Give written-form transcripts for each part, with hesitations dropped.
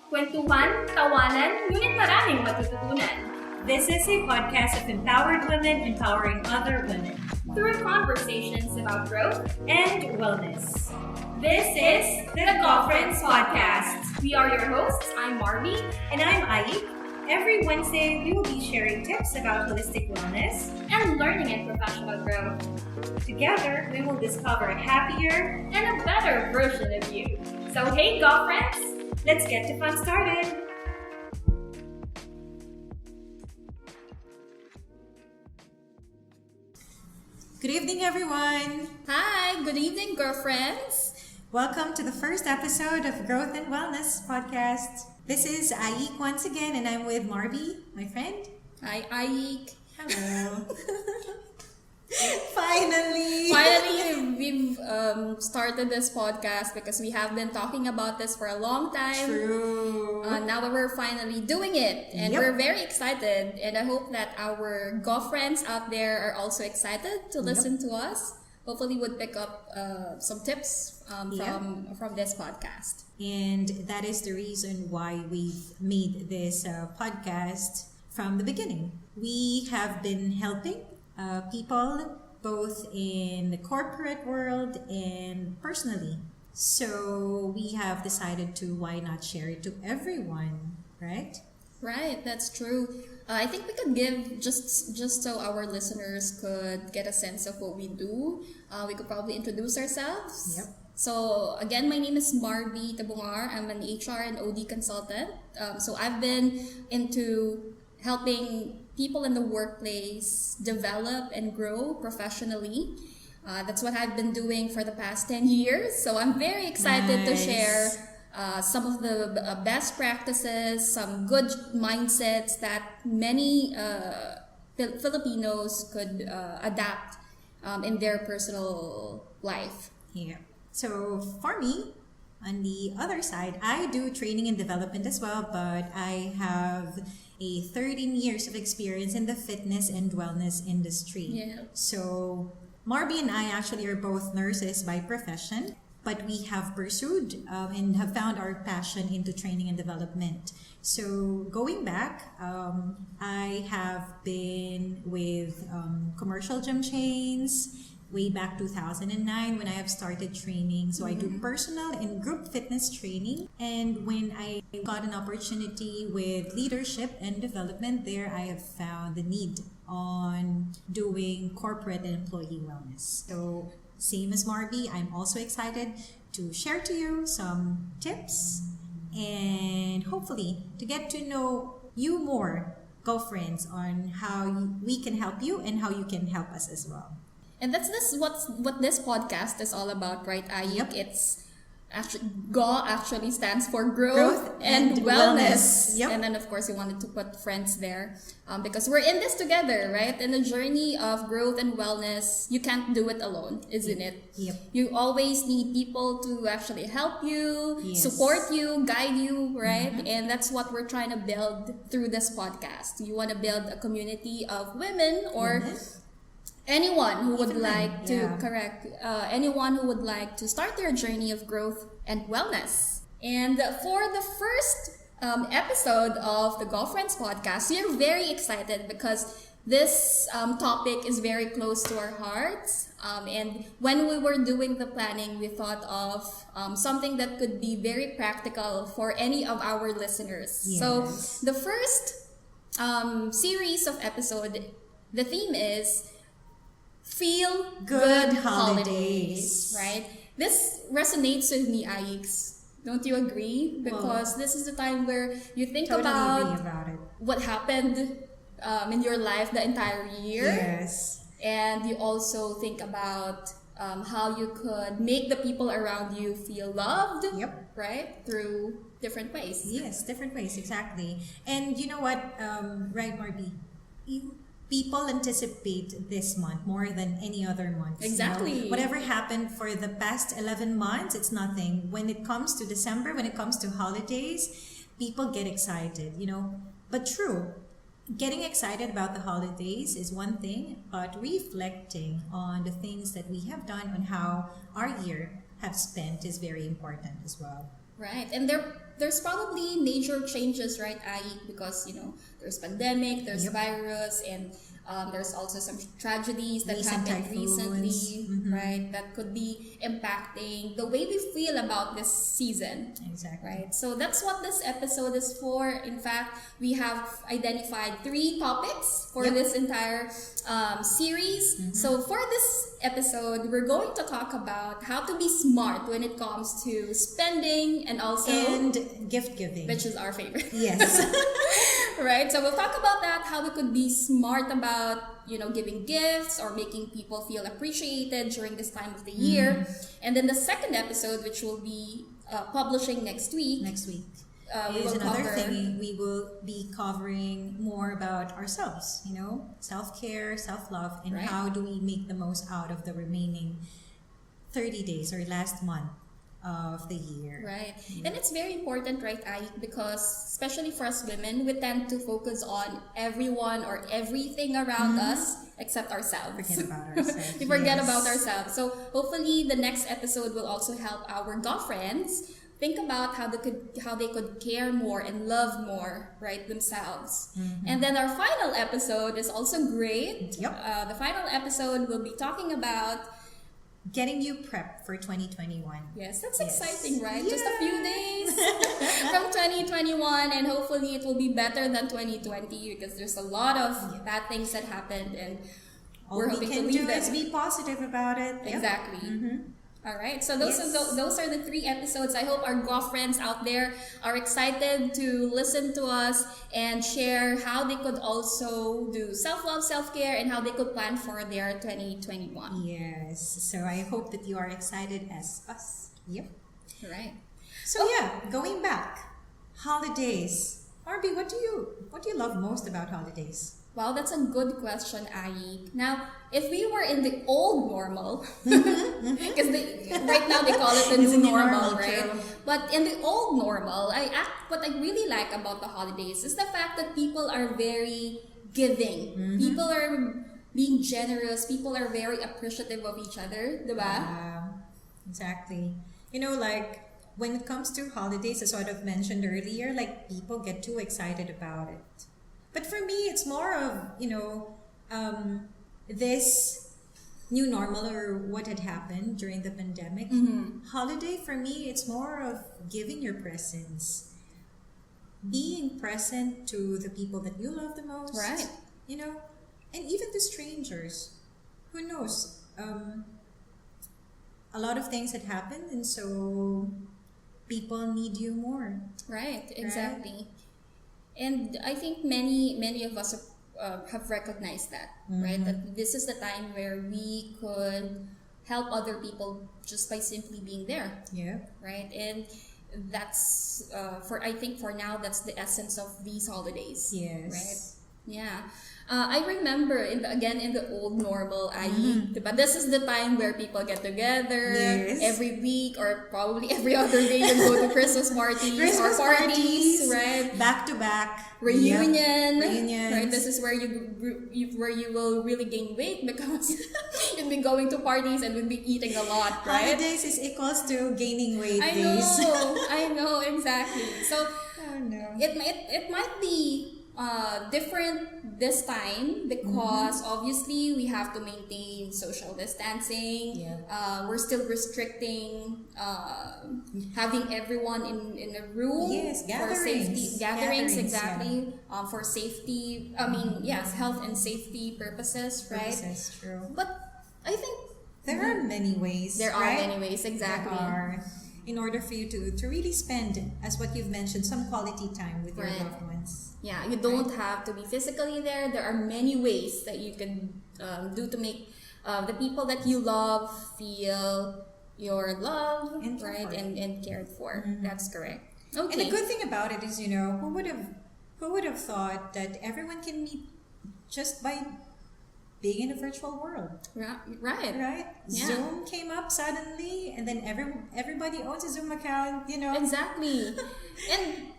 Kwentuhan, tawanan, ngunit maraming matututunan. This is a podcast of empowered women empowering other women Through conversations about growth and wellness. This is the GAWfriends podcast. We are your hosts. I'm Marby. And I'm Aik. Every Wednesday, we will be sharing tips about holistic wellness and learning and professional growth. Together, we will discover a happier and a better version of you. So hey, GAWfriends, let's get the fun started. Good evening, everyone. Hi, good evening, girlfriends. Welcome to the first episode of Growth and Wellness podcast. This is Aik once again, and I'm with Marby, my friend. Hi, Aik. Hello. Finally, we've started this podcast because we have been talking about this for a long time. True. Now we're finally doing it, and Yep. we're very excited. And I hope that our GAWfriends out there are also excited to listen to us. Hopefully, would pick up some tips from this podcast. And that is the reason why we've made this podcast from the beginning. We have been helping people both in the corporate world and personally. So we have decided to why not share it to everyone, right? Right, that's true. I think we could give just so our listeners could get a sense of what we do. We could probably introduce ourselves. Yep. So again, my name is Marby Tabungar. I'm an HR and OD consultant. So I've been into helping people in the workplace develop and grow professionally. That's what I've been doing for the past 10 years. So I'm very excited to share some of the best practices, some good mindsets that many Filipinos could adapt in their personal life. Yeah. So for me, on the other side, I do training and development as well, but I have a 13 years of experience in the fitness and wellness industry. Yeah. So Marby and I actually are both nurses by profession, but we have pursued and have found our passion into training and development. So going back, I have been with commercial gym chains way back 2009 when I have started training. So I do personal and group fitness training. And when I got an opportunity with leadership and development there, I have found the need on doing corporate and employee wellness. So same as Marby, I'm also excited to share to you some tips and hopefully to get to know you more, GAWfriends, on how we can help you and how you can help us as well. And that's what this podcast is all about, right, Ayik? Yep. It's actually GAW actually stands for growth and wellness. Yep. And then of course we wanted to put friends there because we're in this together, right? In the journey of growth and wellness, you can't do it alone, isn't it? Yep. You always need people to actually help you, Yes. support you, guide you, right? And that's what we're trying to build through this podcast. You want to build a community of women or anyone who would like to anyone who would like to start their journey of growth and wellness. And for the first episode of the GAWfriends podcast, we are very excited because this topic is very close to our hearts. And when we were doing the planning, we thought of something that could be very practical for any of our listeners. Yes. So the first series of episode, the theme is Feel Good Holidays, right? This resonates with me, Aix. Don't you agree? Because this is the time where you think Totally about, agree about it. what happened in your life the entire year. Yes. And you also think about how you could make the people around you feel loved, Yep. right? Through different ways. Yes, different ways, exactly. And you know what, right, Marby? People anticipate this month more than any other month. Exactly. Whatever happened for the past 11 months, it's nothing. When it comes to December, when it comes to holidays, people get excited, But true, getting excited about the holidays is one thing, but reflecting on the things that we have done, on how our year have spent is very important as well. Right. And there there's probably major changes, right, Ai? Because, there's pandemic, there's virus, and there's also some tragedies that happened recently, right? That could be impacting the way we feel about this season. Exactly. Right? So that's what this episode is for. In fact, we have identified 3 topics for this entire series. So for this episode, we're going to talk about how to be smart when it comes to spending and also... And gift giving. Which is our favorite. Yes. Right? So we'll talk about that, how we could be smart about, giving gifts or making people feel appreciated during this time of the year. And then the second episode, which will be publishing next week. Is another thing. We will be covering more about ourselves, self-care, self-love, and how do we make the most out of the remaining 30 days or last month of the year. Right. And it's very important, right, Ai? Because especially for us women, we tend to focus on everyone or everything around us except ourselves. Forget about ourselves. We forget about ourselves. So hopefully the next episode will also help our GAWfriends think about how they could care more and love more, right, themselves. And then our final episode is also great. Yep. The final episode will be talking about getting you prepped for 2021. Yes, that's exciting, right? Just a few days from 2021, and hopefully it will be better than 2020 because there's a lot of bad things that happened, and we're hoping to leave it. Be positive about it. Exactly. All right, so those are the 3 episodes. I hope our GAWfriends out there are excited to listen to us and share how they could also do self-love, self-care, and how they could plan for their 2021. Yes, so I hope that you are excited as us. Yep. All right. So going back, holidays. Arby, what do you love most about holidays? Wow, that's a good question, Ai. Now, if we were in the old normal, because right now they call it the new normal, right? True. But in the old normal, what I really like about the holidays is the fact that people are very giving. People are being generous. People are very appreciative of each other, diba? Exactly. Like when it comes to holidays, as sort of mentioned earlier, like people get too excited about it. But for me, it's more of, this new normal or what had happened during the pandemic. Holiday, for me, it's more of giving your presence. Being present to the people that you love the most. Right. And even to strangers. Who knows? A lot of things had happened, and so people need you more. Right, exactly. Right? And I think many of us have recognized that, right? That this is the time where we could help other people just by simply being there. Yeah. Right? And that's, I think for now, that's the essence of these holidays. Yes. Right? Yeah. I remember in the old normal, but this is the time where people get together every week or probably every other day and go to Christmas parties or parties, right? Back to back. Reunions. Right? This is where you will really gain weight because you've been going to parties and you've been eating a lot, right? Holidays is equals to gaining weight days. I know, exactly. So it might be different this time because obviously we have to maintain social distancing. We're still restricting having everyone in a room for safety gatherings exactly for safety. Health and safety purposes, right? That's true. But I think there are many ways. There are many ways, exactly. In order for you to really spend, as what you've mentioned, some quality time with your loved ones. Yeah, you don't have to be physically there. There are many ways that you can do to make the people that you love feel your love, and and cared for. That's correct. Okay. And the good thing about it is, who would have thought that everyone can meet just by being in a virtual world. Right. Yeah. Zoom came up suddenly, and then everybody owns a Zoom account, Exactly. And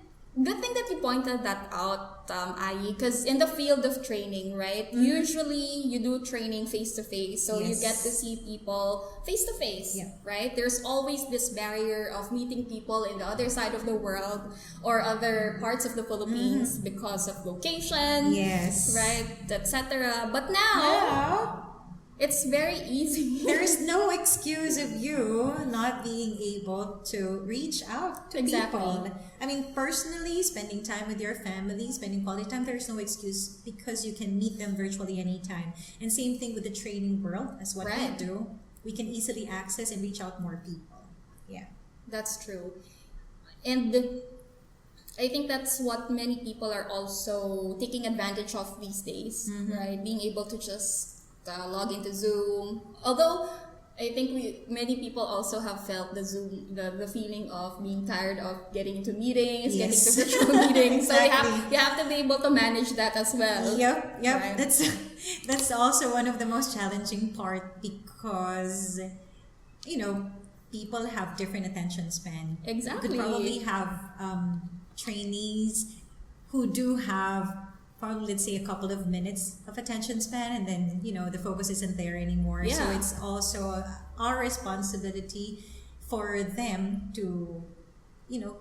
good thing that you pointed that out, Ayi, because in the field of training, right, usually you do training face to face, so you get to see people face to face, right? There's always this barrier of meeting people in the other side of the world or other parts of the Philippines because of location, right, etc. But now it's very easy. There is no excuse of you not being able to reach out to people. I mean, personally, spending time with your family, spending quality time, there's no excuse because you can meet them virtually anytime. And same thing with the training world, as what we do. We can easily access and reach out more people. Yeah. That's true. And I think that's what many people are also taking advantage of these days, right? Being able to just log into Zoom. Although I think many people also have felt the Zoom, the feeling of being tired of getting into meetings, getting to virtual meetings. So you have to be able to manage that as well. Yep. Right? That's also one of the most challenging part because people have different attention span. Exactly. You could probably have trainees who do have probably, let's say, a couple of minutes of attention span, and then the focus isn't there anymore. So it's also our responsibility for them to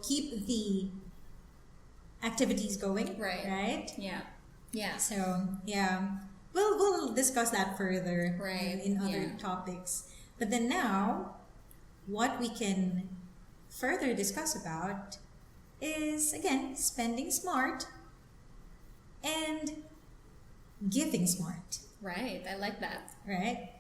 keep the activities going, right? So we'll discuss that further in other topics. But then now what we can further discuss about is, again, spending smart and giving smart. Right, I like that. Right?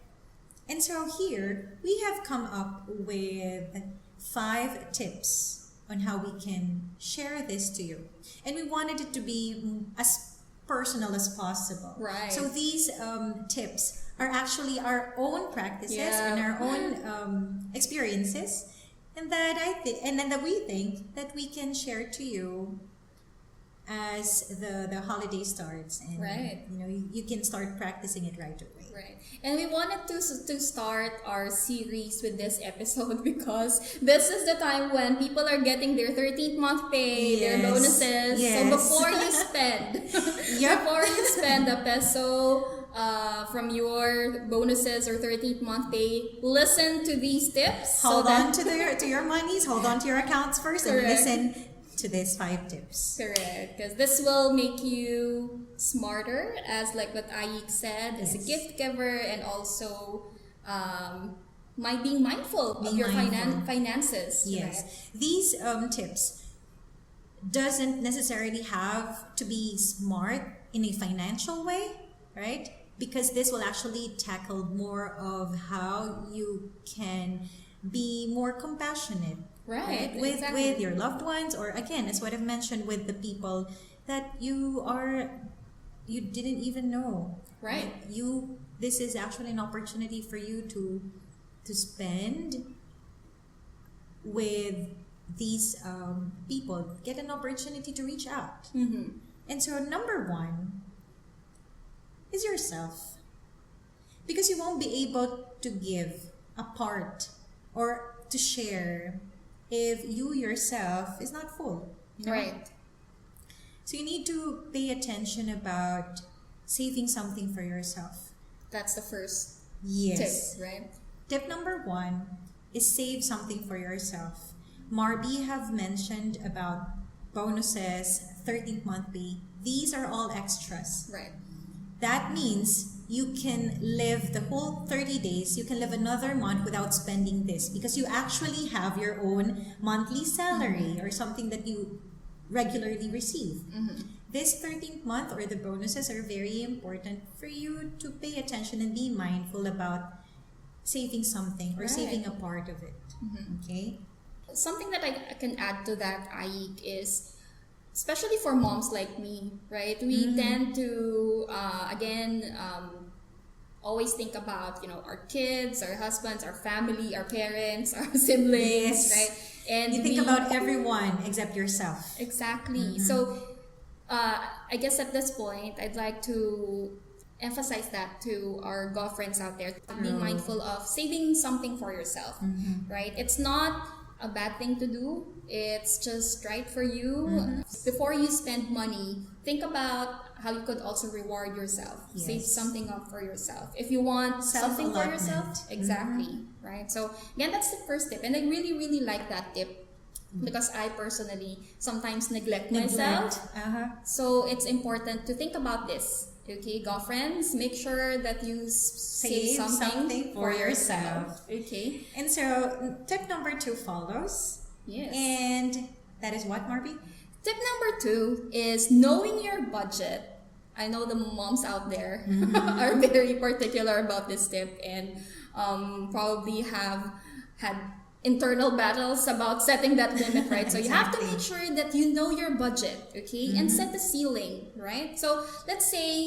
And so here, we have come up with 5 tips on how we can share this to you. And we wanted it to be as personal as possible. Right. So these tips are actually our own practices and our own experiences, and that we think that we can share to you as the holiday starts, and you can start practicing it right away. Right. And we wanted to start our series with this episode because this is the time when people are getting their 13th month pay, their bonuses. So before you spend, before you spend a peso from your bonuses or 13th month pay, listen to these tips. Hold on to your monies, hold on to your accounts first, and listen to these 5 tips. Correct, because this will make you smarter, as like what Ayik said, as a gift giver, and also being mindful of your finances. Yes, these tips doesn't necessarily have to be smart in a financial way, right? Because this will actually tackle more of how you can be more compassionate. Right, with your loved ones, or again, as what I've mentioned, with the people that you didn't even know. Right. This is actually an opportunity for you to spend with these people. Get an opportunity to reach out. And so number 1 is yourself, because you won't be able to give a part or to share if you yourself is not full. Right. So you need to pay attention about saving something for yourself. That's the first tip, right? Tip number 1 is save something for yourself. Marby have mentioned about bonuses, 13th month pay. These are all extras. Right. That means you can live the whole 30 days, you can live another month without spending this, because you actually have your own monthly salary or something that you regularly receive. This 13th month or the bonuses are very important for you to pay attention and be mindful about saving something or saving a part of it. Okay? Something that I can add to that, Ayik, is especially for moms like me, right? We tend to, always think about, our kids, our husbands, our family, our parents, our siblings, right? And you think about everyone except yourself. Exactly. So, I guess at this point, I'd like to emphasize that to our GAWfriends out there. Being mindful of saving something for yourself, right? It's not a bad thing to do. It's just right for you. Mm-hmm. Before you spend money, think about how you could also reward yourself. Yes. Save something up for yourself. If you want something for yourself, exactly, right? So again, that's the first tip. And I really, really like that tip because I personally sometimes neglect myself. So it's important to think about this. Okay, GAWfriends, make sure that you save something for yourself. Okay. And so tip number 2 follows. Yes. And that is what, Marby? Tip number 2 is knowing your budget. I know the moms out there are very particular about this tip and probably have had internal battles about setting that limit, right? So you have to make sure that you know your budget, okay? And set the ceiling, right? So let's say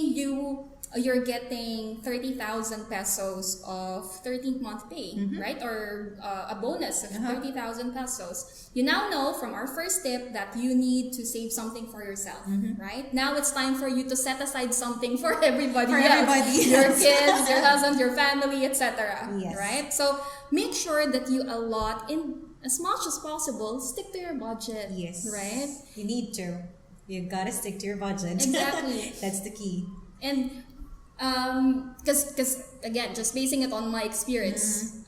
you're getting 30,000 pesos of 13th month pay, right? Or a bonus of 30,000 pesos. You now know from our first tip that you need to save something for yourself, right? Now it's time for you to set aside something for everybody else. Your kids, your husband, your family, etc. Right? So make sure that you allot in as much as possible, stick to your budget. Yes. Right? You need to. You gotta stick to your budget. Exactly. That's the key. And because again, just basing it on my experience,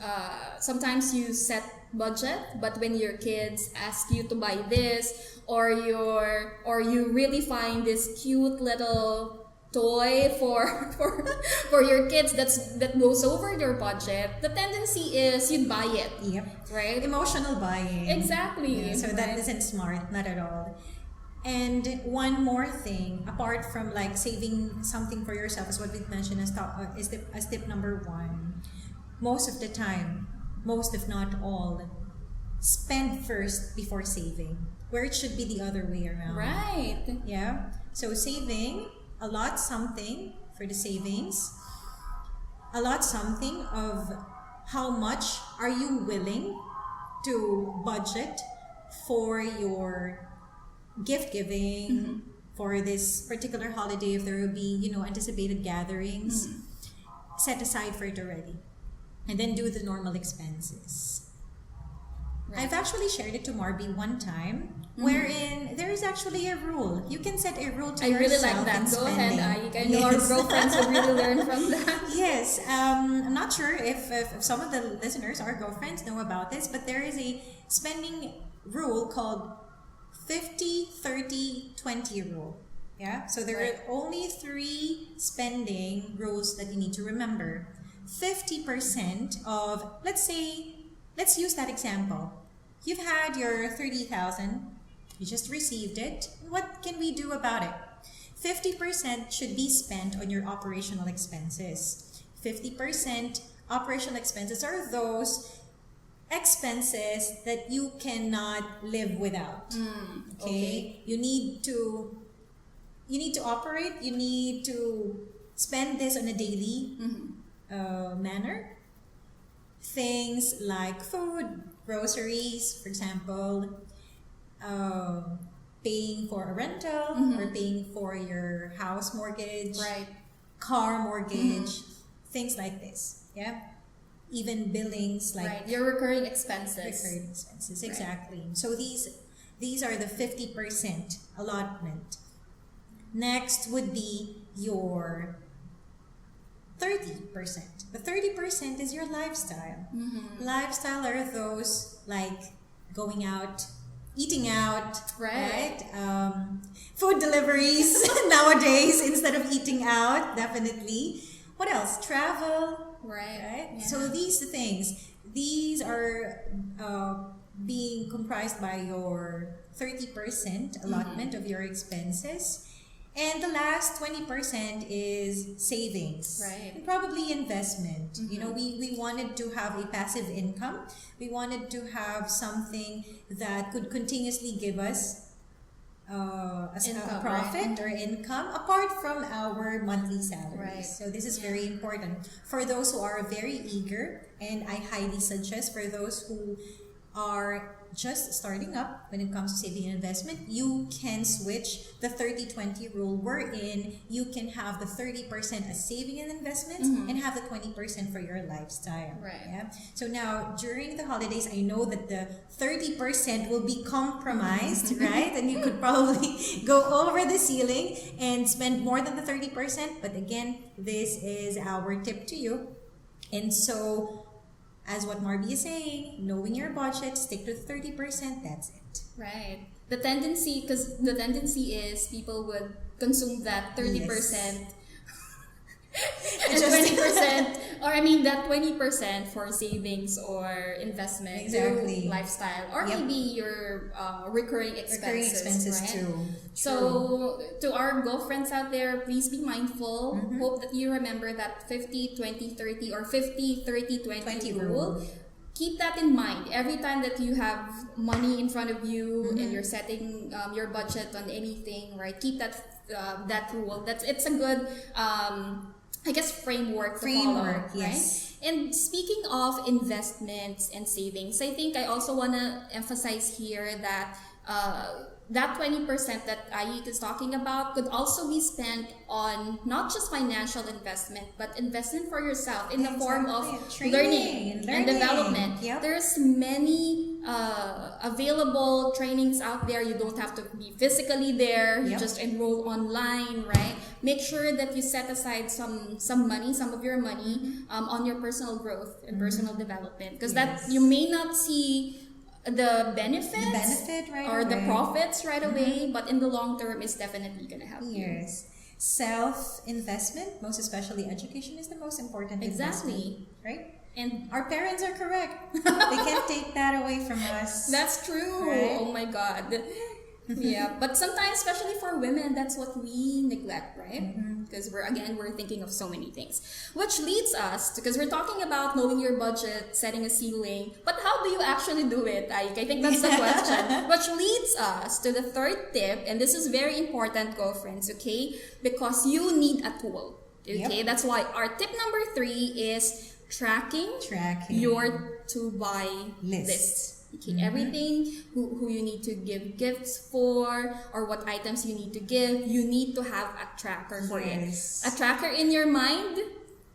sometimes you set budget, but when your kids ask you to buy this, or you really find this cute little toy for your kids that goes over your budget, the tendency is you'd buy it. Yep. Right? Emotional buying. Exactly. Yeah, so that isn't smart, not at all. And one more thing, apart from like saving something for yourself, is what we've mentioned as tip number 1. Most of the time, most if not all, spend first before saving, where it should be the other way around. Right. Yeah. So saving, allot something for the savings, allot something of how much are you willing to budget for your gift giving, for this particular holiday, if there will be, anticipated gatherings, set aside for it already. And then do the normal expenses. Right. I've actually shared it to Marby one time, wherein there is actually a rule. You can set a rule to yourself. I really like that. Go ahead, I know our girlfriends will really learn from that. Yes. I'm not sure if some of the listeners, our girlfriends, know about this, but there is a spending rule called 50-30-20 rule. Yeah. So there are only 3 spending rules that you need to remember. 50% of, let's use that example. You've had your 30,000, you just received it. What can we do about it? 50% should be spent on your operational expenses. 50% operational expenses are those expenses that you cannot live without. Okay? You need to operate, you need to spend this on a daily manner. Things like food, groceries, for example, paying for a rental or paying for your house mortgage, car mortgage, things like this. Yeah. Even billings like your recurring expenses. Exactly. So these are the 50% allotment. Next would be your 30%. The 30% is your lifestyle. Lifestyle are those like going out, eating out, right? Food deliveries nowadays instead of eating out, definitely. What else? Travel. Right? Yeah. So these things are being comprised by your 30% allotment of your expenses. And the last 20% is savings. And probably investment. We wanted to have a passive income. We wanted to have something that could continuously give us a profit or income apart from our monthly salaries. So this is very important for those who are very eager, and I highly suggest for those who are just starting up when it comes to saving and investment, you can switch the 30-20 rule wherein you can have the 30% as saving and investments and have the 20% for your lifestyle. Right. Yeah. So now during the holidays, I know that the 30% will be compromised, right? And you could probably go over the ceiling and spend more than the 30%. But again, this is our tip to you. And so, as what Marby is saying, knowing your budget, stick to the 30%, that's it. Right. The tendency is people would consume that 30% Yes. and 20%, or I mean that 20% for savings or investment, Exactly. lifestyle, or maybe your recurring expenses, right? too. So to our GAWfriends out there, please be mindful. Hope that you remember that 50-20-30 or 50-30-20 rule. Keep that in mind every time that you have money in front of you and you're setting your budget on anything, right? Keep that rule. It's a good I guess framework to follow, yes. right? And speaking of investments and savings, I think I also want to emphasize here that that 20% that Ayik is talking about could also be spent on not just financial investment, but investment for yourself in the form of learning and development. Yep. There's many available trainings out there. You don't have to be physically there. You just enroll online, right? Make sure that you set aside some money, some of your money on your personal growth and personal development, because that you may not see the benefit right or away. The profits right away, but in the long term, it's definitely going to help you. Yes. Self-investment, most especially education, is the most important Exactly. investment, right? And our parents are correct. They can't take that away from us. That's true. Right? Oh my God. Yeah, but sometimes, especially for women, that's what we neglect, right? Because we're thinking of so many things. Which leads us, because we're talking about knowing your budget, setting a ceiling, but how do you actually do it, Ayik? I think that's the question. Which leads us to the third tip, and this is very important, GAWfriends, okay? Because you need a tool, okay? That's why our tip number 3 is tracking your to-buy list. Okay, everything who you need to give gifts for, or what items you need to give, you need to have a tracker for it. A tracker in your mind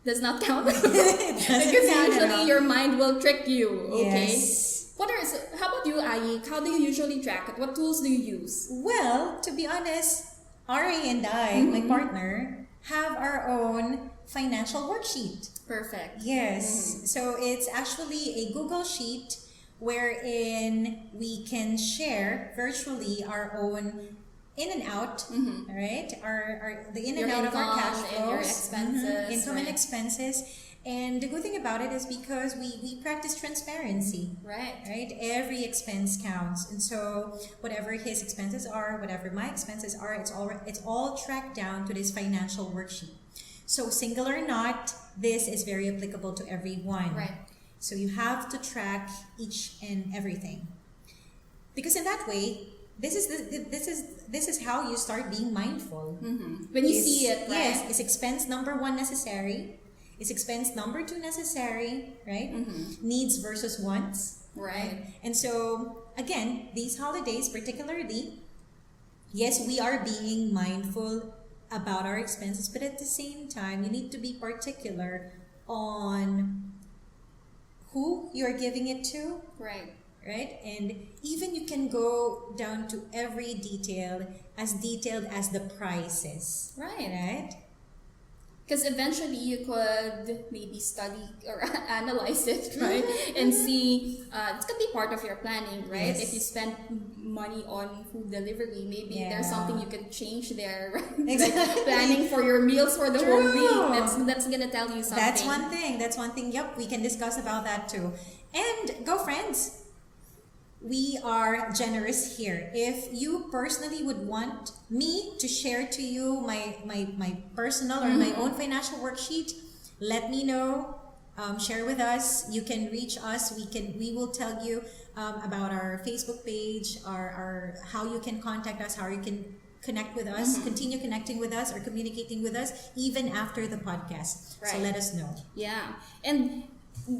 does not count because usually your mind will trick you. Okay. Yes. How about you, Ayik? How do you usually track it? What tools do you use? Well, to be honest, Ari and I, my partner, have our own financial worksheet. Perfect. Yes. So it's actually a Google Sheet wherein we can share virtually our own in and out, right? The in and out of our cash flows, and your expenses, income and expenses. And the good thing about it is because we practice transparency, right? Every expense counts, and so whatever his expenses are, whatever my expenses are, it's all tracked down to this financial worksheet. So single or not, this is very applicable to everyone, right? So you have to track each and everything, because in that way, this is how you start being mindful. When you see it, right? Yes, is expense number 1 necessary? Is expense number 2 necessary? Right? Needs versus wants. Right. And so again, these holidays particularly, yes, we are being mindful about our expenses, but at the same time, you need to be particular on who you're giving it to, right? And even you can go down to every detailed as the prices, right? Because eventually you could maybe study or analyze it, right? And see, it's gonna be part of your planning, right? Yes. If you spend money on food delivery, maybe there's something you can change there, right? Exactly. Like planning for your meals for the whole week. That's gonna tell you something. That's one thing. Yep, we can discuss about that too. And GAWfriends, we are generous here. If you personally would want me to share to you my personal or my own financial worksheet, let me know. Share with us. You can reach us. We will tell you about our Facebook page, our how you can contact us, how you can connect with us, continue connecting with us or communicating with us even after the podcast. So let us know. Yeah. And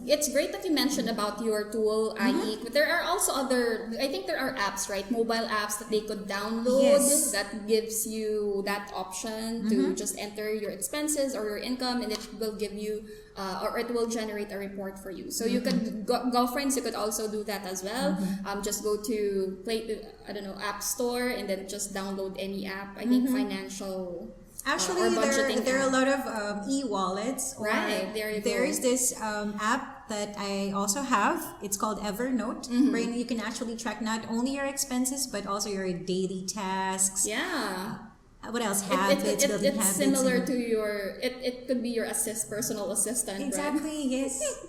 it's great that you mentioned about your tool, IE, but there are also other, I think there are apps, right? Mobile apps that they could download that gives you that option to just enter your expenses or your income, and it will give you, or it will generate a report for you. So you could, GAWfriends, you could also do that as well. Just go to App Store and then just download any app. I think financial... Actually, there are a lot of e-wallets. Right, there's this app that I also have. It's called Evernote, where you can actually track not only your expenses, but also your daily tasks. Yeah. What else? Habits, building habits. It's similar to your, it could be your personal assistant, exactly, right? Yes.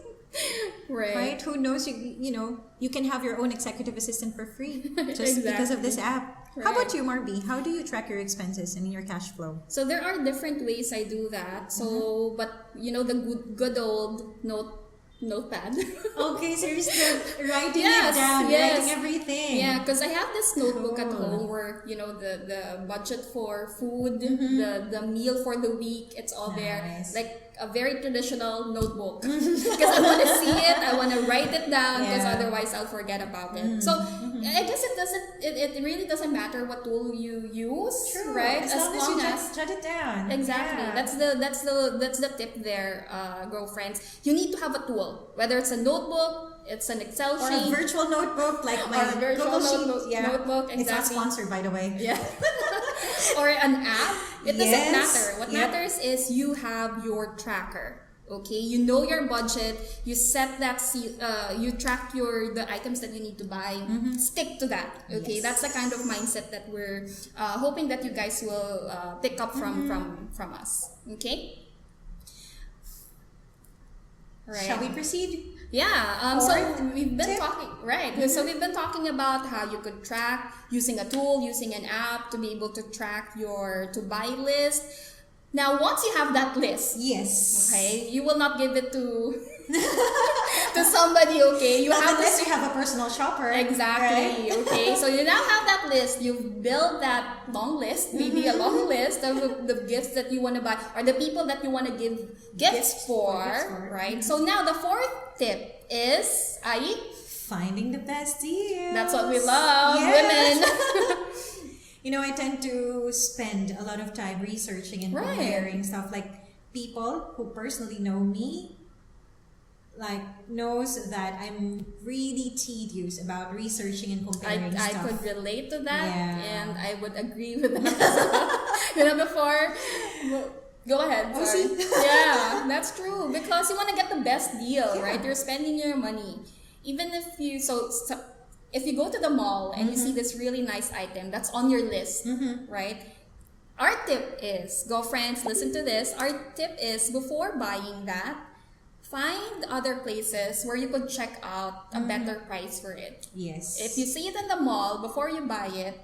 Right? Who knows, you can have your own executive assistant for free just because of this app. Right. How about you, Marby? How do you track your expenses and your cash flow? So there are different ways I do that. So, but the good old notepad. Okay, so you're still writing it down, writing everything. Yeah, because I have this notebook at home where, the budget for food, the meal for the week, it's all there. Like a very traditional notebook. Because I want to see it, I want to write it down, because otherwise I'll forget about it. So I guess it really doesn't matter what tool you use, right? As long as you jot it down. Exactly. Yeah. That's the tip there, GAWfriends. You need to have a tool, whether it's a notebook, it's an Excel sheet, or a virtual notebook like my Google Sheet. Notebook. Exactly. It's not sponsored, by the way. Yeah. Or an app. It doesn't matter. What matters is you have your tracker. Okay, you know your budget. You set that. You track the items that you need to buy. Stick to that. Okay, that's the kind of mindset that we're hoping that you guys will pick up from us. Okay. Right. Shall we proceed? Yeah. So we've been talking, right? So we've been talking about how you could track using a tool, using an app to be able to track your to-buy list. Now, once you have that list, okay, you will not give it to to somebody. Okay, you have unless you have a personal shopper. Exactly. Right? Okay, so you now have that list. You've built that long list, maybe a long list of the gifts that you want to buy or the people that you want to give gifts for, right? So now the fourth tip is finding the best deal. That's what we love, women. I tend to spend a lot of time researching and comparing stuff. Like people who personally know me, knows that I'm really tedious about researching and comparing stuff. I could relate to that, and I would agree with that. Before, go ahead. Sorry. Yeah, that's true, because you want to get the best deal, right? You're spending your money, even if you if you go to the mall and you see this really nice item that's on your list, right? Our tip is, GAWfriends, listen to this. Our tip is, before buying that, find other places where you could check out a better price for it. Yes. If you see it in the mall, before you buy it,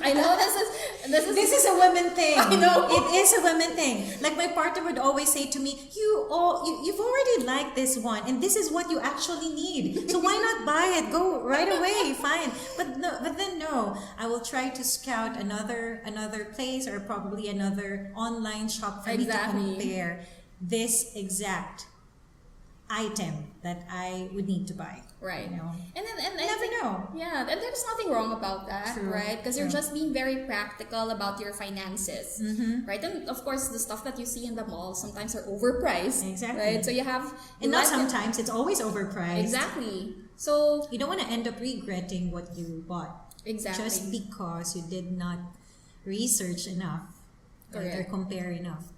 I know this is a women thing. I know it is a women thing. Like my partner would always say to me, you've already liked this one, and this is what you actually need. So why not buy it? Go right away. Fine. But then no. I will try to scout another place or probably another online shop for me to compare this exact item that I would need to buy. Right. And I never know. Yeah, and there's nothing wrong about that, right? Because you're just being very practical about your finances, right? And of course, the stuff that you see in the mall sometimes are overpriced. Exactly. Right? So you have... And not sometimes, it's always overpriced. Exactly. So... You don't want to end up regretting what you bought. Exactly. Just because you did not research enough or compare enough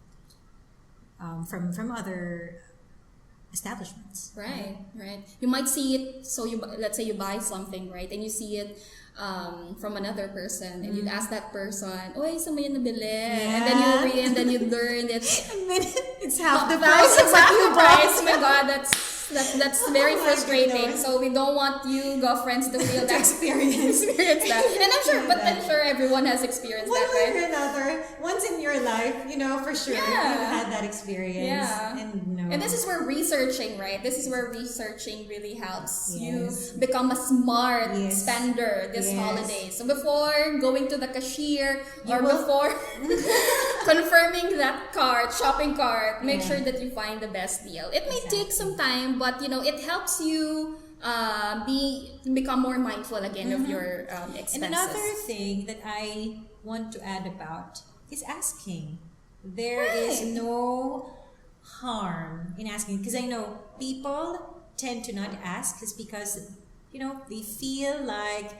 from other establishments. Right. You might see it, so let's say you buy something, right? And you see it from another person, and you'd ask that person, "Oy, saan mo yan nabili?" And then you read, and then you learn it's and then it's half the price of what you bought. Oh my God, that's That's very my frustrating. goodness. So we don't want you girlfriends to feel that experience that. And I'm sure everyone has experienced one that, way right? or another, once in your life, for sure, Yeah. you've had that experience. Yeah. And this is where researching, right? This is where researching really helps Yes. you become a smart Yes. spender this Yes. holiday. So before going to the cashier You or will- before confirming that shopping cart, make Yeah. sure that you find the best deal. It may Exactly. take some time, but it helps you become more mindful again of your expenses. And another thing that I want to add about is asking. There is Right. no harm in asking, because I know people tend to not ask is because they feel like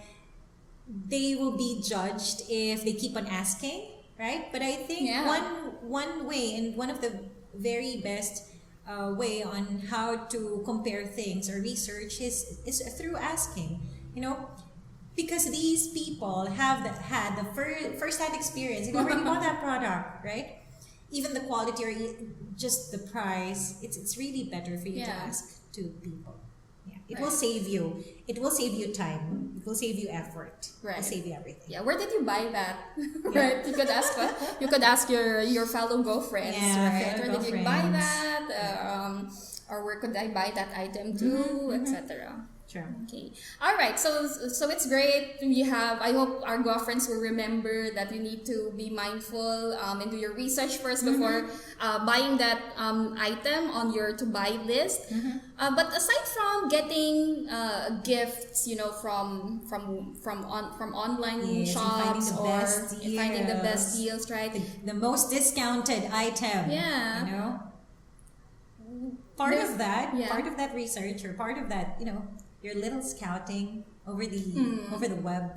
they will be judged if they keep on asking, right? But I think Yeah. one way, and one of the very best way on how to compare things or research is through asking, because these people have had the first-hand experience. They've already bought that product, right? Even the quality or just the price, it's really better for you to Yeah. ask to people. Yeah, it Right. will save you. It will save you time. It will save you effort. It Right. will save you everything. Yeah, where did you buy that? Right? You could ask your fellow GAWfriends, Yeah, right? fellow Where did you buy GAWfriends. that? Or where could I buy that item too, etc. Sure. Okay. All right. So it's great. I hope our girlfriends will remember that you need to be mindful and do your research first before buying that item on your to buy list. But aside from getting gifts, from online Yes, and shops finding the or best and finding the best deals. deals, right? The most discounted item. Yeah. Part There's- of that, yeah. part of that research, or part of that, your little scouting over the web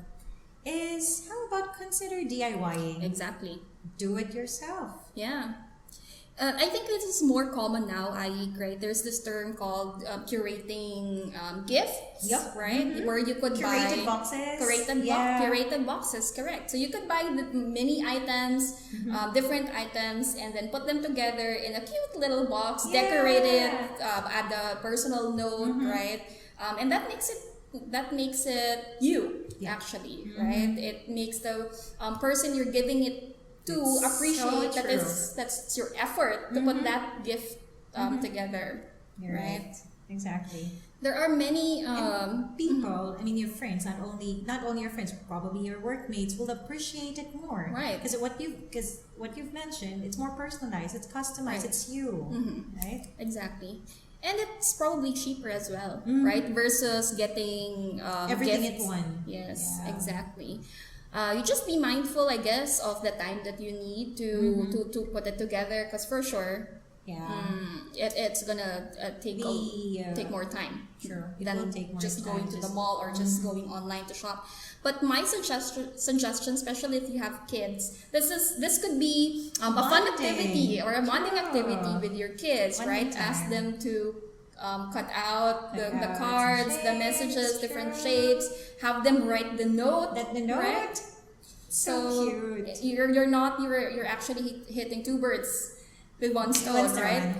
is, how about consider DIYing? Exactly. Do it yourself. Yeah. I think this is more common now, right? There's this term called curating gifts, Yep. right? Where you could Curated buy boxes. curated boxes, correct. So you could buy the mini items, different items, and then put them together in a cute little box, Yeah. decorated, add a personal note, right? And that makes it you, actually, right? It makes the person you're giving it to It's appreciate so that's your effort to put that gift together. You're right. Exactly. There are many People, I mean your friends, not only your friends, probably your workmates will appreciate it more. Right. Because what you've mentioned, it's more personalized, it's customized, Right. it's you. Right? exactly, and it's probably cheaper as well, right? Versus getting Everything gifts. at one. Yes, Yeah. exactly. You just be mindful, I guess, of the time that you need to put it together, because for sure, Yeah. it's gonna take more time. Sure. It Than will take more just time, going to the just- mall or just going online to shop. But my suggestion, especially if you have kids, this could be a fun Bonding. activity or a bonding Sure. activity with your kids, Bonding right? Ask time. them to cut out the Cutouts, cards, the shapes, messages, different sure. shapes. Have them write the note. That the note. Right? So cute. You're actually hitting two birds with one stone, right?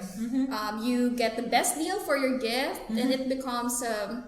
You get the best deal for your gift, and it becomes a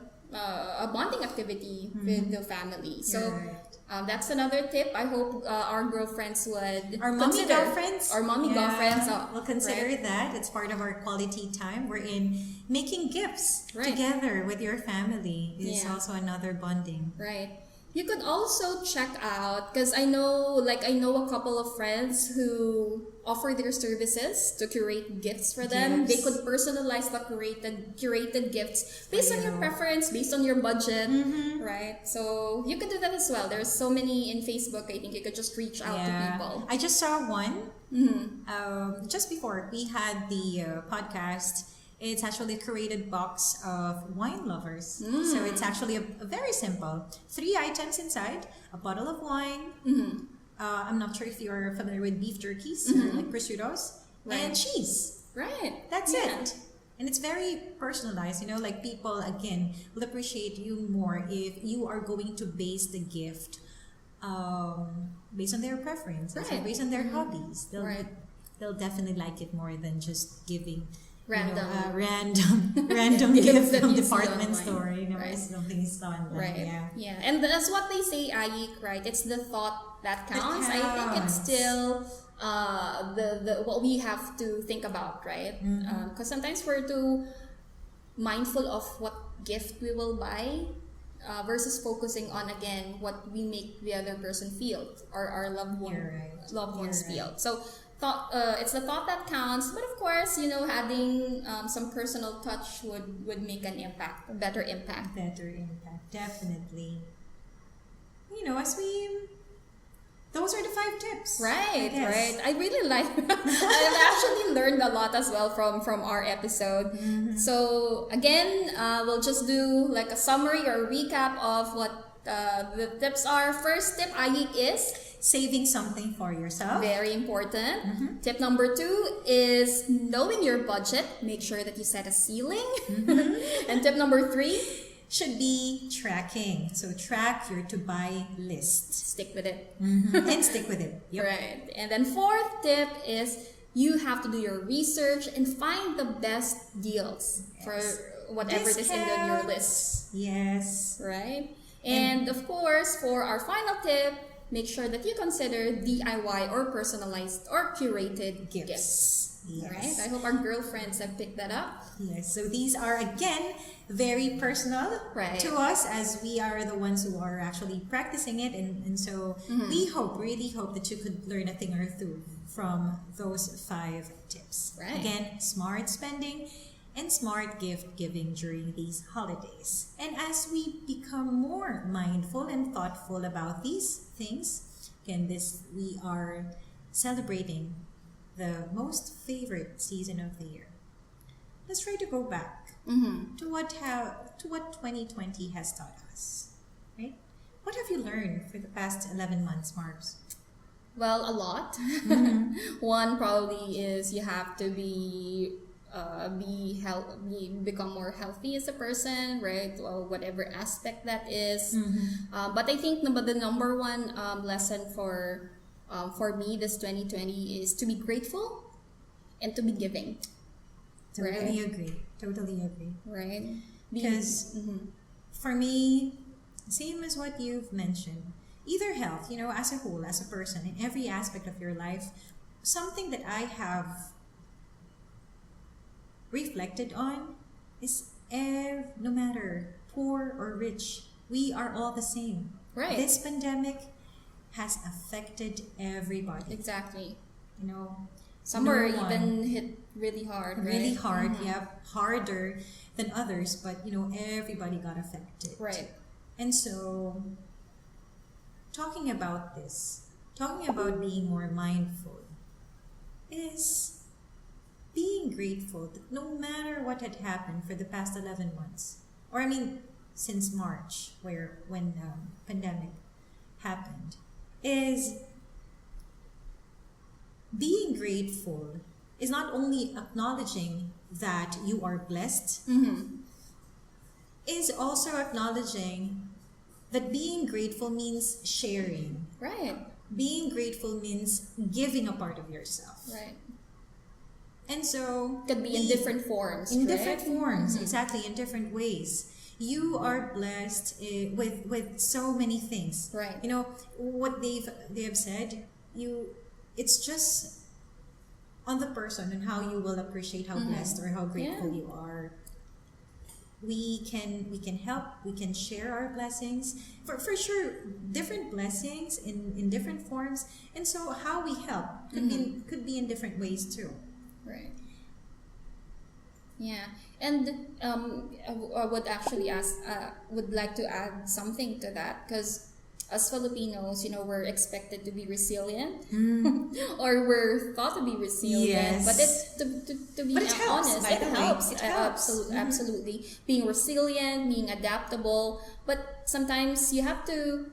bonding activity with the family. So Right. that's another tip. I hope our girlfriends would Our mommy consider. girlfriends. Our mommy girlfriends. We'll consider right? that. It's part of our quality time. We're in making gifts Right. together with your family. It's Yeah. also another bonding. Right. You could also check out, because I know a couple of friends who offer their services to curate gifts for them. Gifts. They could personalize the curated gifts based on your you. preference, based on your budget, right? So you could do that as well. There's so many in Facebook. I think you could just reach out to people. I just saw one just before we had the podcast. It's actually a curated box of wine lovers. So it's actually a very simple 3 items inside: a bottle of wine. I'm not sure if you're familiar with beef jerkies, like prosciuttos, and cheese. Right. That's Yeah. it. And it's very personalized, like people, again, will appreciate you more if you are going to base the gift based on their preferences, or Right. based on their hobbies. Right. They'll definitely like it more than just giving random Gifts gift that from you see department online. store. Right. Something is done. Right. Yeah. And that's what they say, Ayik, right? It's the thought that counts. I think it's still the what we have to think about, right? Because sometimes we're too mindful of what gift we will buy versus focusing on again what we make the other person feel or our loved ones feel. So thought it's the thought that counts, but of course, adding some personal touch would make an impact, a better impact. Definitely. As those are the 5 tips. Right. I really like. I've actually learned a lot as well from our episode. So again, we'll just do like a summary or recap of what the tips are. First tip, Ayik, is saving something for yourself. Very important. Tip number 2 is knowing your budget. Make sure that you set a ceiling. And tip number 3 should be tracking. So track your to buy list. Stick with it. And stick with it. Yep. Right. And then 4th tip is you have to do your research and find the best deals for whatever is in your list. Yes. Right. And of course, for our final tip, make sure that you consider DIY or personalized or curated gifts. Yes. Right? I hope our girlfriends have picked that up. Yes. So these are again very personal to us, as we are the ones who are actually practicing it, and so we really hope that you could learn a thing or two from those 5 tips. Right. Again, smart spending and smart gift giving during these holidays. And as we become more mindful and thoughtful about these things, again, we are celebrating the most favorite season of the year. Let's try to go back to what 2020 has taught us, right? What have you learned for the past 11 months, Marbs? Well, a lot. One probably is you have to become more healthy as a person, right? Well, whatever aspect that is. But I think the number one lesson for me this 2020 is to be grateful and to be giving. Totally agree. Right? Because for me, same as what you've mentioned, either health, as a whole, as a person, in every aspect of your life, something that I have reflected on is no matter poor or rich, we are all the same. Right. This pandemic has affected everybody. Exactly. Some are even hit really hard. Really hard, harder than others, but everybody got affected. Right. And so, talking about being more mindful, is being grateful that no matter what had happened for the past 11 months, or since March, when pandemic happened, is being grateful is not only acknowledging that you are blessed, is also acknowledging that being grateful means sharing. Right. Being grateful means giving a part of yourself. Right. And so could be in different forms. Different forms, exactly, in different ways. You are blessed with so many things. Right. What they have said. It's just on the person and how you will appreciate how blessed or how grateful you are. We can help. We can share our blessings for sure. Different blessings in different forms, and so how we help could be in different ways too. Right. Yeah, and I would actually would like to add something to that, because as Filipinos, we're expected to be resilient, or we're thought to be resilient. Yes. But to be honest, it helps. Absolutely. Being resilient, being adaptable, but sometimes you have to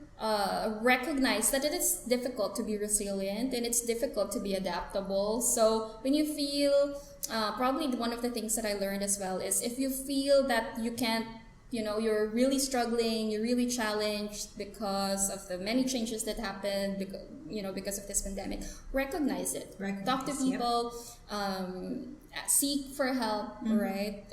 recognize that it is difficult to be resilient and it's difficult to be adaptable. So when you feel, probably one of the things that I learned as well is if you feel that you can't, you're really struggling, you're really challenged because of the many changes that happened, because of this pandemic, recognize it. Talk to Yep. people, seek for help, right?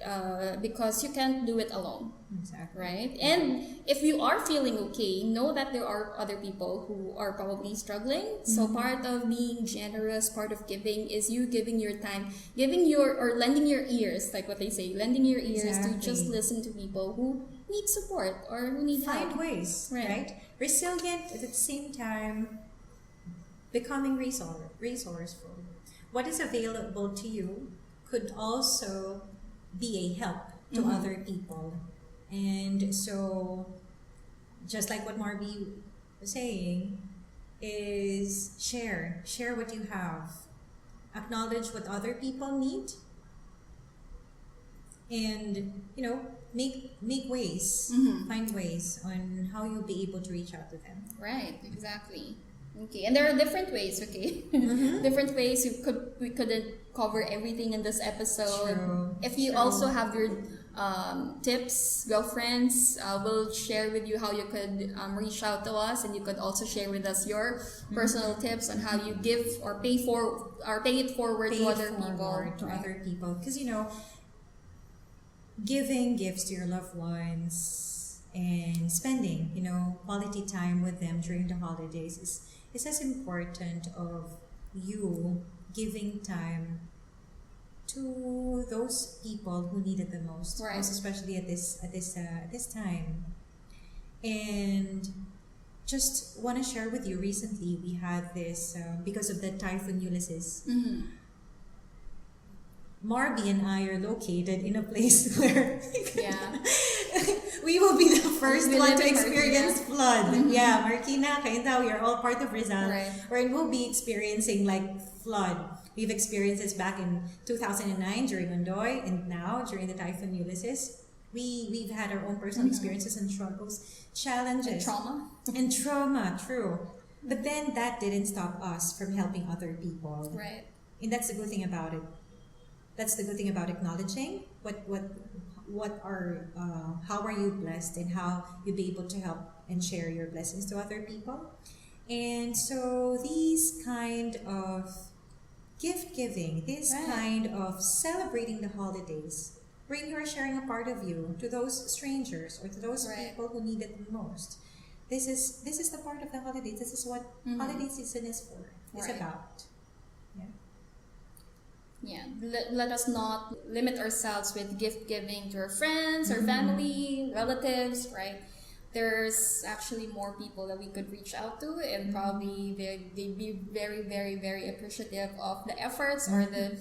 Because you can't do it alone. Exactly. Right? And if you are feeling okay, know that there are other people who are probably struggling. So part of being generous, part of giving is you giving your time, or lending your ears, like what they say, lending your ears to just listen to people who need support or who need help. Find ways, right? Resilient at the same time, becoming resourceful. What is available to you could also be a help to other people. And so, just like what Marby was saying, is share what you have, acknowledge what other people need, and make ways, find ways on how you'll be able to reach out to them. Right, exactly. Okay, and there are different ways. Okay, different ways. We couldn't cover everything in this episode. True. If you also have your tips, girlfriends, we'll share with you how you could reach out to us, and you could also share with us your personal tips on how you give or pay it forward to other people. Because giving gifts to your loved ones and spending quality time with them during the holidays is as important of you giving time to those people who need it the most, right? Especially at this time. And just want to share with you, recently we had this because of the Typhoon Ulysses. Marby and I are located in a place where we will be the first one to experience flood. Yeah, Marikina, Cainta, we are all part of Rizal. Right. Where we'll be experiencing flood. We've experienced this back in 2009 during Undoy, and now during the Typhoon Ulysses. We've had our own personal experiences and struggles, challenges. And trauma, true. But then that didn't stop us from helping other people. Right. And that's the good thing about it. That's the good thing about acknowledging how are you blessed and how you'll be able to help and share your blessings to other people. And so these kind of gift giving, kind of celebrating the holidays, where you are sharing a part of you to those strangers or to those people who need it the most. This is the part of the holidays. This is what holiday season is for. It's about. Yeah, let us not limit ourselves with gift giving to our friends, our family, relatives, right? There's actually more people that we could reach out to, and probably they'd be very, very, very appreciative of the efforts or the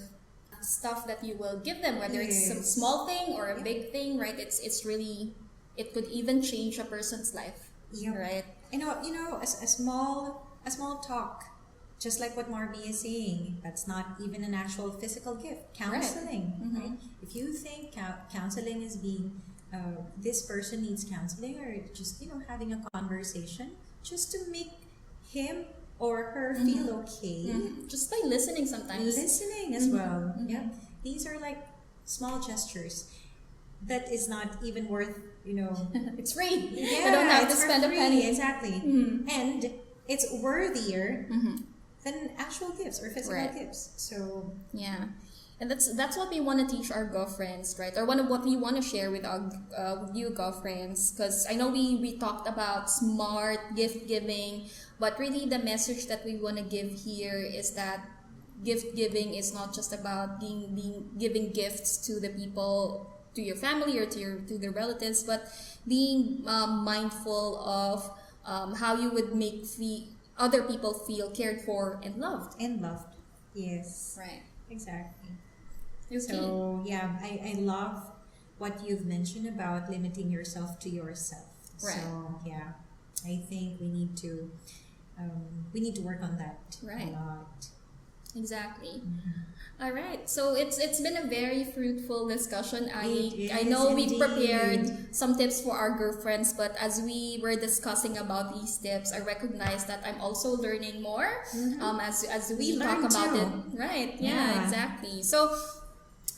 stuff that you will give them, whether it's some small thing or a big thing, right? It's really, it could even change a person's life, right? A small talk. Just like what Marby is saying, that's not even an actual physical gift. Counseling, right? If you think counseling is being, this person needs counseling, or just having a conversation, just to make him or her feel okay. Just by listening sometimes. Listening as well. Yeah, these are small gestures that is not even worth It's free. Yeah, you don't have to spend a penny. Exactly, and it's worthier than actual gifts or physical gifts. So and that's what we want to teach our girlfriends, right? Or what we want to share with you girlfriends, because I know we talked about smart gift giving, but really the message that we want to give here is that gift giving is not just about giving gifts to the people, to your family or to the relatives, but being mindful of how you would make other people feel cared for and loved. Yes. Right. Exactly. Okay. So I love what you've mentioned about limiting yourself to yourself. Right. So I think we need to work on that a lot. Exactly. All right. So it's been a very fruitful discussion. I know we prepared some tips for our girlfriends, but as we were discussing about these tips, I recognize that I'm also learning more as we talk about it. Right. Yeah, exactly. So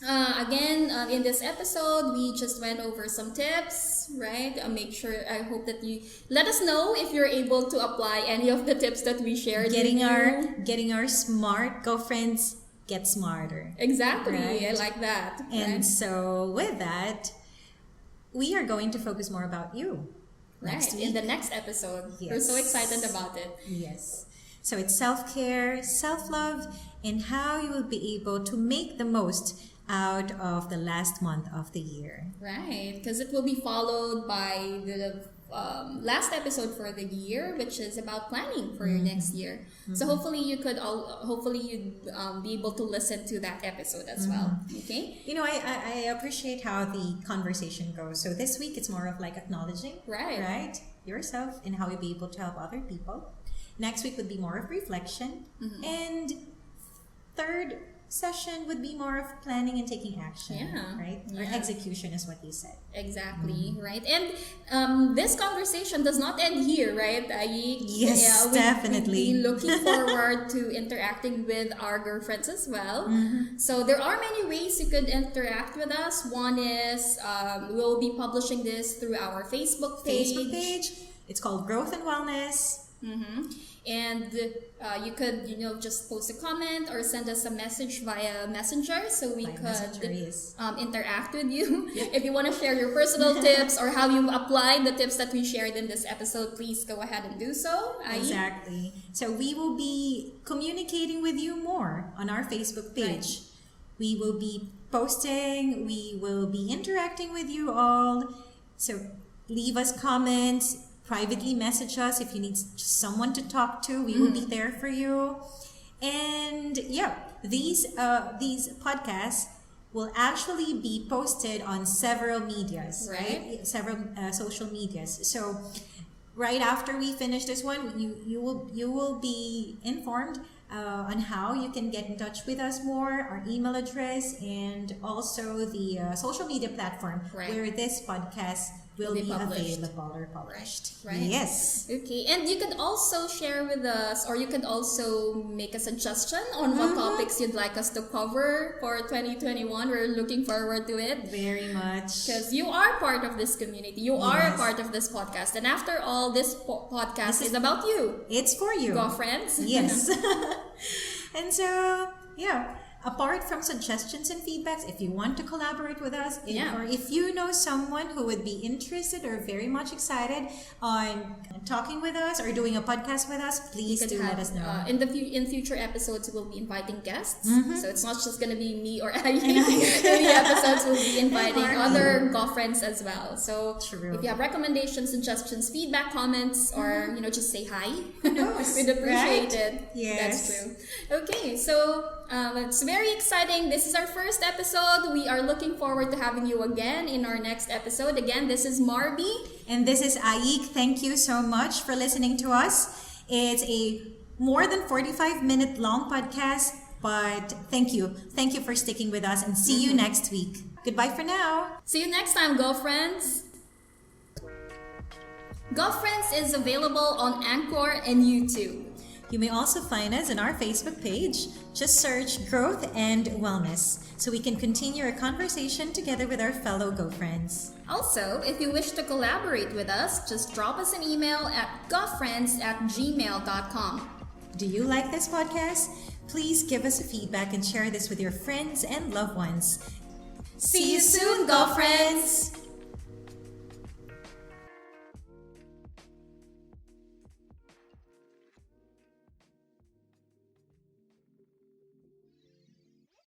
Again, in this episode, we just went over some tips, right? I hope that you let us know if you're able to apply any of the tips that we shared. Getting our smart GAWfriends get smarter. Exactly, right? I like that. And right? so with that, we are going to focus more about you next week. In the next episode. Yes. We're so excited about it. Yes. So it's self-care, self-love, and how you will be able to make the most out of the last month of the year. Right, because it will be followed by the last episode for the year, which is about planning for your next year. So hopefully you'd be able to listen to that episode as well. Okay. You know, I appreciate how the conversation goes. So this week it's more of like acknowledging, right, yourself and how you'll be able to help other people. Next week would be more of reflection, and third session would be more of planning and taking action, right? Or execution is what you said. Exactly, right? And this conversation does not end here, right? Yes, definitely. We'll be looking forward to interacting with our GAWfriends as well. So there are many ways you could interact with us. One is we'll be publishing this through our Facebook page. It's called Growth and Wellness. And you could, just post a comment or send us a message via Messenger so we could interact with you. If you want to share your personal tips or how you applied the tips that we shared in this episode, please go ahead and do so. Exactly. So we will be communicating with you more on our Facebook page. Right. We will be posting, we will be interacting with you all. So leave us comments. Privately message us if you need someone to talk to. We will be there for you. And these podcasts will actually be posted on several medias, right? Several social medias. So right after we finish this one, you will be informed on how you can get in touch with us more, our email address, and also the social media platform where this podcast will be available or published. Right. Yes. Okay. And you could also share with us, or you could also make a suggestion on what topics you'd like us to cover for 2021. We're looking forward to it. Very much. Because you are part of this community. You are a part of this podcast. And after all, this podcast is about you. It's for you. GAWfriends. Yes. And so, apart from suggestions and feedbacks, if you want to collaborate with us, or if you know someone who would be interested or very much excited on talking with us or doing a podcast with us, please do let us know. In future episodes, we'll be inviting guests. So it's not just going to be me or I. In the episodes, we'll be inviting other GAWfriends as well. So if you have recommendations, suggestions, feedback, comments, or just say hi, we'd appreciate it. Yes. That's true. Okay, so it's very exciting. This is our first episode. We are looking forward to having you again in our next episode. Again, this is Marby. And this is Aik. Thank you so much for listening to us. It's a more than 45-minute long podcast, but thank you. Thank you for sticking with us, and see you next week. Goodbye for now. See you next time, GAWfriends. GAWfriends is available on Anchor and YouTube. You may also find us on our Facebook page. Just search Growth and Wellness so we can continue our conversation together with our fellow GAWfriends. Also, if you wish to collaborate with us, just drop us an email at gawfriends@gmail.com. Do you like this podcast? Please give us a feedback and share this with your friends and loved ones. See you soon, GAWfriends!